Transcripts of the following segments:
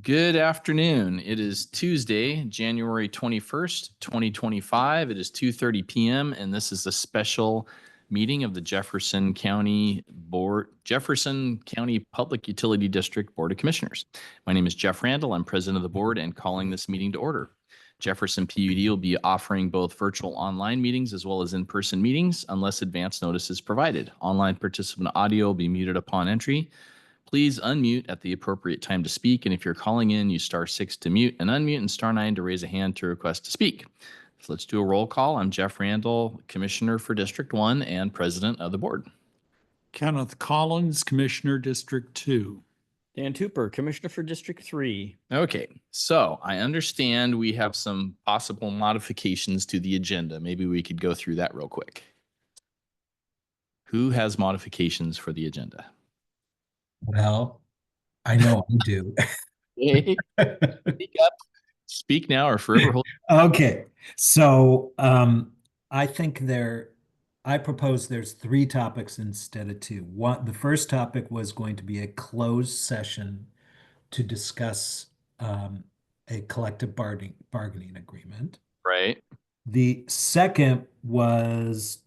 Good afternoon. It is Tuesday, January 21st, 2025. It is 2:30 p.m. and this is a special meeting of the Jefferson County Public Utility District Board of Commissioners. My name is Jeff Randall. I'm president of the board and calling this meeting to order. Jefferson PUD will be offering both virtual online meetings as well as in-person meetings unless advance notice is provided. Online participant audio will be muted upon entry. Please unmute at the appropriate time to speak. And if you're calling in, use *6 to mute and unmute and *9 to raise a hand to request to speak. So let's do a roll call. I'm Jeff Randall, Commissioner for District 1 and President of the Board. Kenneth Collins, Commissioner, District 2. Dan Tupper, Commissioner for District 3. Okay, so I understand we have some possible modifications to the agenda. Maybe we could go through that real quick. Who has modifications for the agenda? Well, I know I do. Speak up. Speak now or forever hold. Okay, so I think I propose there's 3 topics instead of 2. The first topic was going to be a closed session to discuss a collective bargaining agreement. Right. The second was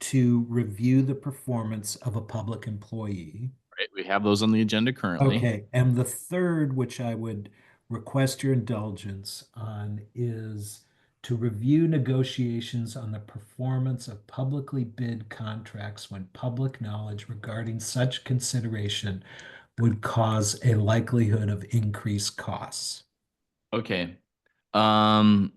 to review the performance of a public employee. Right. We have those on the agenda currently. Okay, and the third, which I would request your indulgence on, is to review negotiations on the performance of publicly bid contracts when public knowledge regarding such consideration would cause a likelihood of increased costs. Okay. Then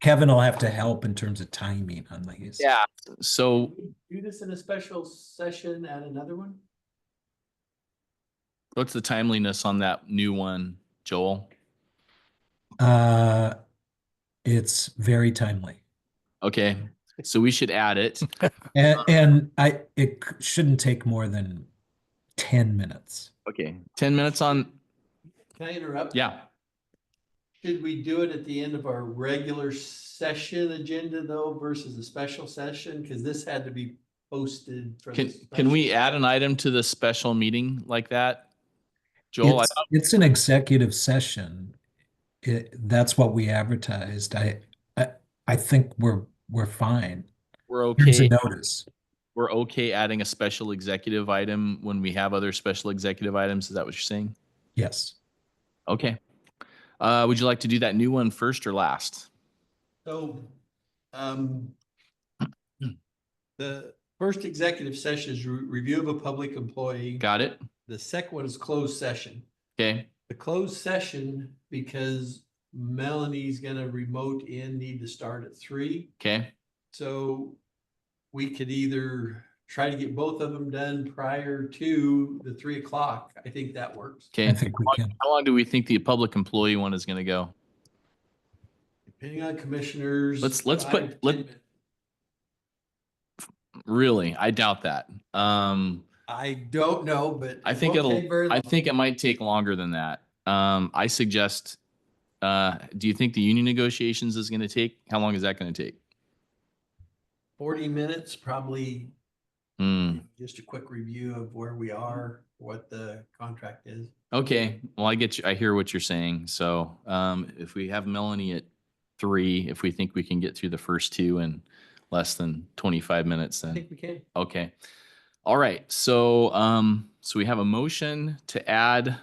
Kevin will have to help in terms of timing on these. Yeah. So Do this in a special session at another one? what's the timeliness on that new one, Joel? It's very timely. Okay. So we should add it. And it shouldn't take more than 10 minutes. Okay. 10 minutes on. Can I interrupt? Yeah. Should we do it at the end of our regular session agenda though versus a special session? Because this had to be posted. For the Can we special add an item to the special meeting like that? Joel, It's an executive session. That's what we advertised. I think we're fine. we're Here's a okay. notice. We're okay adding a special executive item when we have other special executive items. Is that what you're saying? Yes. Okay. Would you like to do that new one first or last? So, the first executive session is review of a public employee. Got it. The second one is closed session. Okay. The closed session, because Melanie's gonna remote in, need to start at 3. Okay. So we could either try to get both of them done prior to the 3 o'clock. I think that works. Okay. I think we can. How long do we think the public employee one is going to go? Depending on commissioners. Let's 5 put- to 10 let- minutes. Really? I doubt that. I don't know, but. I think it won't take very I long. think it might take longer than that. I suggest, do you think the union negotiations is going to take, how long is that going to take? 40 minutes, probably Hmm. just a quick review of where we are, what the contract is. Okay. Well, I get you. I hear what you're saying. So, if we have Melanie at 3, if we think we can get through the first 2 in less than 25 minutes, I then think we can. okay. All right. So, so we have a motion to add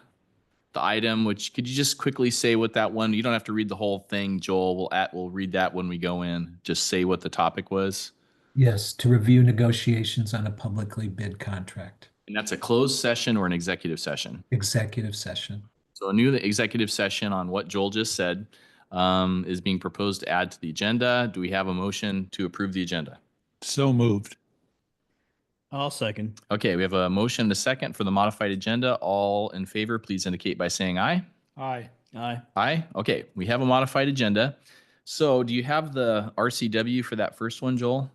the item, which could you just quickly say what that one, you don't have to read the whole thing, Joel. We'll read that when we go in. Just say what the topic was. Yes, to review negotiations on a publicly bid contract. And that's a closed session or an executive session. Executive session. So a new executive session on what Joel just said is being proposed to add to the agenda. Do we have a motion to approve the agenda? So moved. I'll second. Okay, we have a motion and a second for the modified agenda. All in favor, please indicate by saying aye. Aye. Aye. Aye. Okay, we have a modified agenda. So do you have the RCW for that first one, Joel?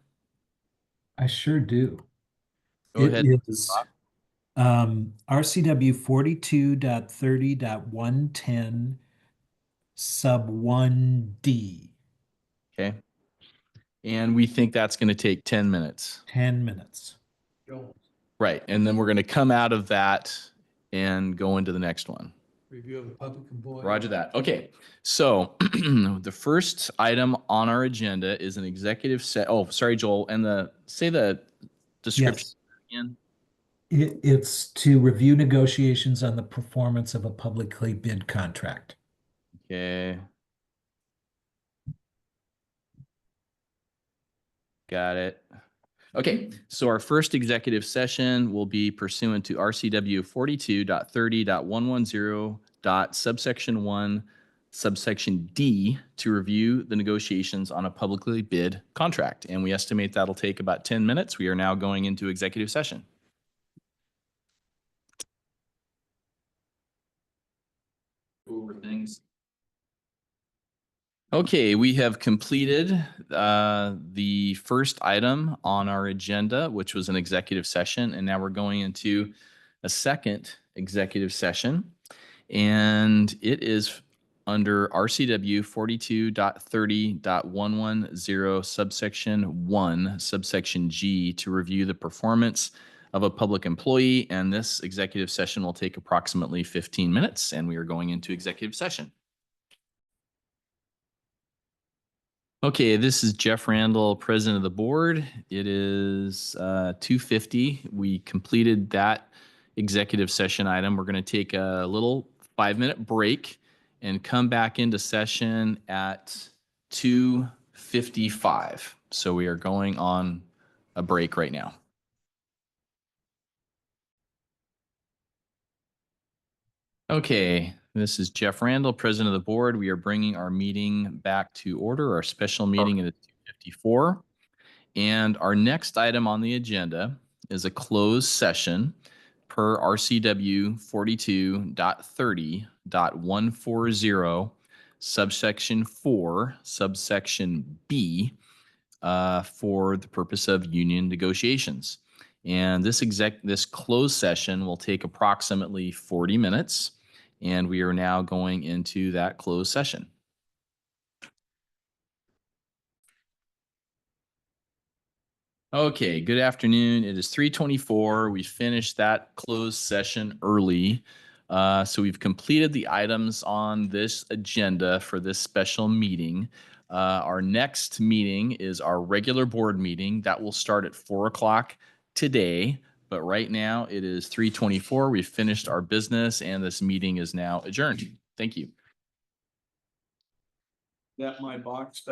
I sure do. Go It ahead. is RCW 42.30.110 sub 1D, Okay. And we think that's going to take 10 minutes. 10 minutes. Joel. Right. And then we're going to come out of that and go into the next one. Review of the public employee. Roger that. Okay, so the first item on our agenda is an executive oh, sorry, Joel, and say the description again. It's to review negotiations on the performance of a publicly bid contract. Okay. Got it. Okay, so our first executive session will be pursuant to RCW 42.30.110 subsection 1, subsection D, to review the negotiations on a publicly bid contract. And we estimate that'll take about 10 minutes. We are now going into executive session. Go over things. Okay, we have completed the first item on our agenda, which was an executive session, and now we're going into a second executive session. And it is under RCW 42.30.110 subsection 1, subsection G, to review the performance of a public employee. And this executive session will take approximately 15 minutes, and we are going into executive session. Okay, this is Jeff Randall, President of the Board. It is 2:50. We completed that executive session item. We're going to take a little 5-minute break and come back into session at 2:55. So we are going on a break right now. Okay, this is Jeff Randall, President of the Board. We are bringing our meeting back to order, our special meeting at 2:54. And our next item on the agenda is a closed session per RCW 42.30.140 subsection 4, subsection B, for the purpose of union negotiations. And this closed session will take approximately 40 minutes, and we are now going into that closed session. Okay, good afternoon. It is 3:24. We finished that closed session early. So we've completed the items on this agenda for this special meeting. Our next meeting is our regular board meeting. That will start at 4 o'clock today. But right now it is 3:24. We've finished our business and this meeting is now adjourned. Thank you. That my box.